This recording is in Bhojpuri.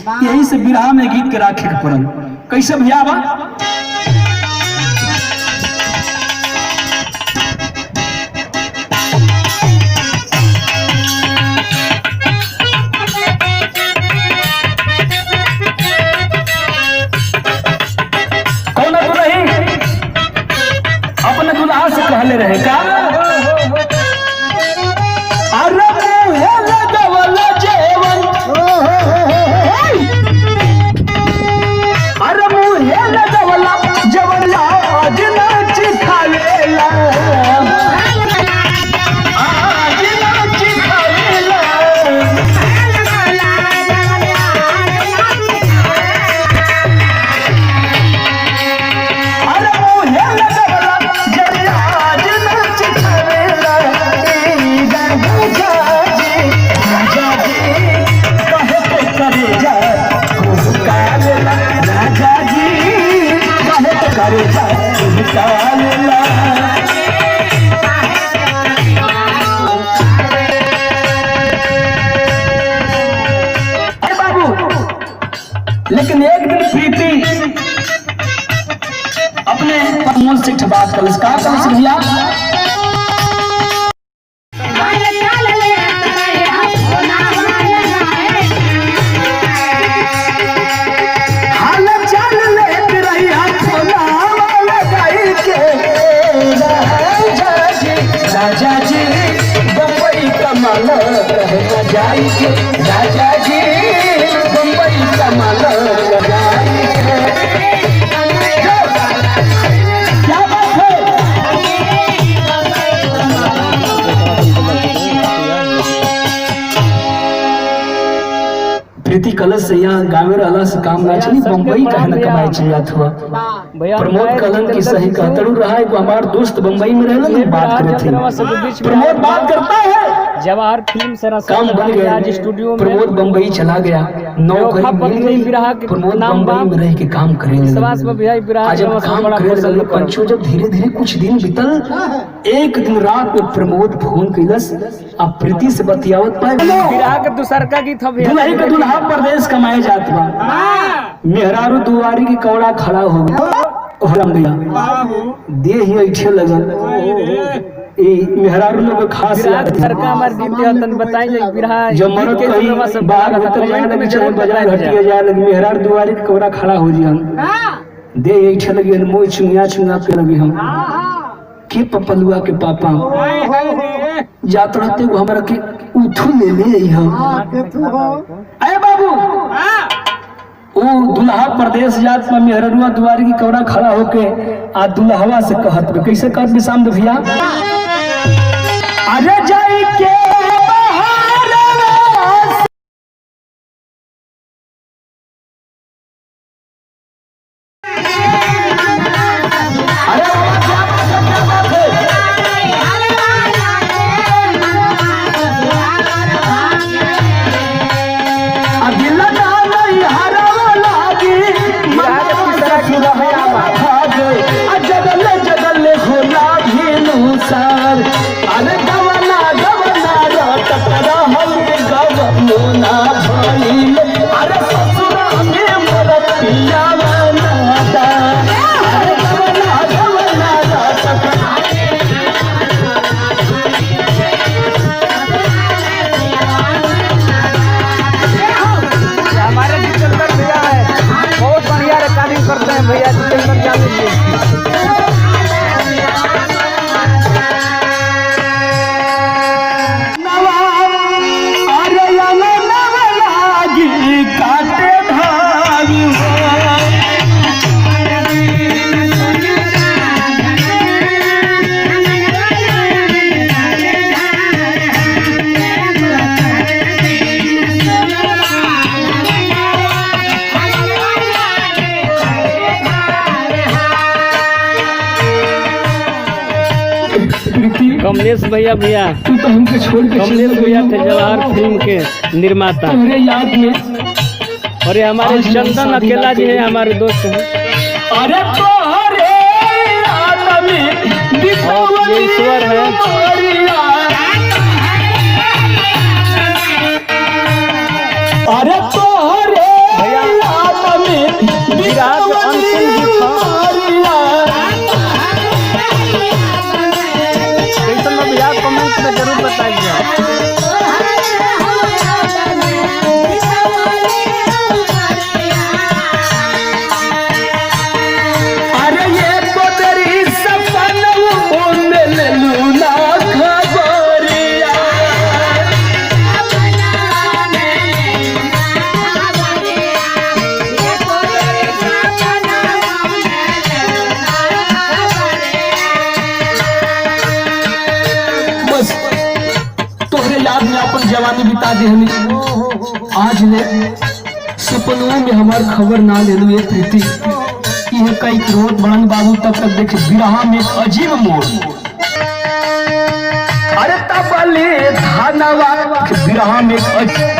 यही से बिरहा में गीत के राखे के पड़ल। कैसे भैया बा कहले रहे का अरे मुहे लगवला जेवन अरे मुहे लगवला जेवन आज नाच खावेला आज नाच खावेला अरे मुहे लगवला लेकिन एक दिन प्रीति अपने प्रमोद से बात कर भैया राजा जी बम्बई कमाल जाई के राजा जी बम्बई कमाल जाई के क्या बात है प्रीति कलश से यहाँ गाँव रहला से काम ना चली बम्बई कहे न कमाए चल जात हुआ प्रमोद कलन की सही कहतड़ू रहा है हमार दोस्त बम्बई में रहला ना बात करे थे प्रमोद बात करता है जवाहर फिल्म से काम बन गया स्टूडियो में प्रमोद बम्बई चला गया नौकरी मिल गई प्रमोद बम्बई में रह के काम करेंगे आज जब काम करे लगे पंचो जब धीरे धीरे कुछ दिन बीतल एक दिन रात में प्रमोद फोन कैलस अब प्रीति से बतियावत पाए बिरहा के दूसरका गीत हम दुल्हन के दुल्हा परदेश कमाए जात बा मेहरारू दुआरी की कौड़ा खड़ा हो गया देह ही ऐठे लगल मेहरारू लोग खास सरका हमार गीत तन बताई ले बिरहा जब मरद कहीं बाहर भीतर जाए लगे चाहे बाजार घटिया जाए लगे मेहरारू दुआरी के कौड़ा खड़ा हो जी हम देह ऐठे लगे मोय चुंगिया के लगे हम के पपलुआ के पापा जात रहते वो हमरा के उठू ले ले हम अरे बाबू ओ दुल्हा प्रदेश जात में मेहररुआ दुआरी की कौड़ा खड़ा होके आ दुल्हवा से कहत कैसे कहत विशाम भैया अरे जाई के करते हैं भैया जितेंद्र कमलेश भैया तू तो हमको छोड़ के कमलेश भैया थे जवाहर फिल्म के निर्माता याद में और ये हमारे चंदन अकेला जी है हमारे दोस्त हैं अरे ये ईश्वर है अरे विरह के अंतिम गीत कैसन बा भैया कमेंट में जरूर बताइए। अरे ये बदरी सपन में लूना खबरिया बस तोहरे याद में अपन जवानी बिता देहनी। आज ले सपनों में हमार खबर ना ले लू ये प्रीति ये कई क्रोध बड़न बाबू तब तक देखे विरहा में एक अजीब मोड़। अरे तबले धनवा विरहा में एक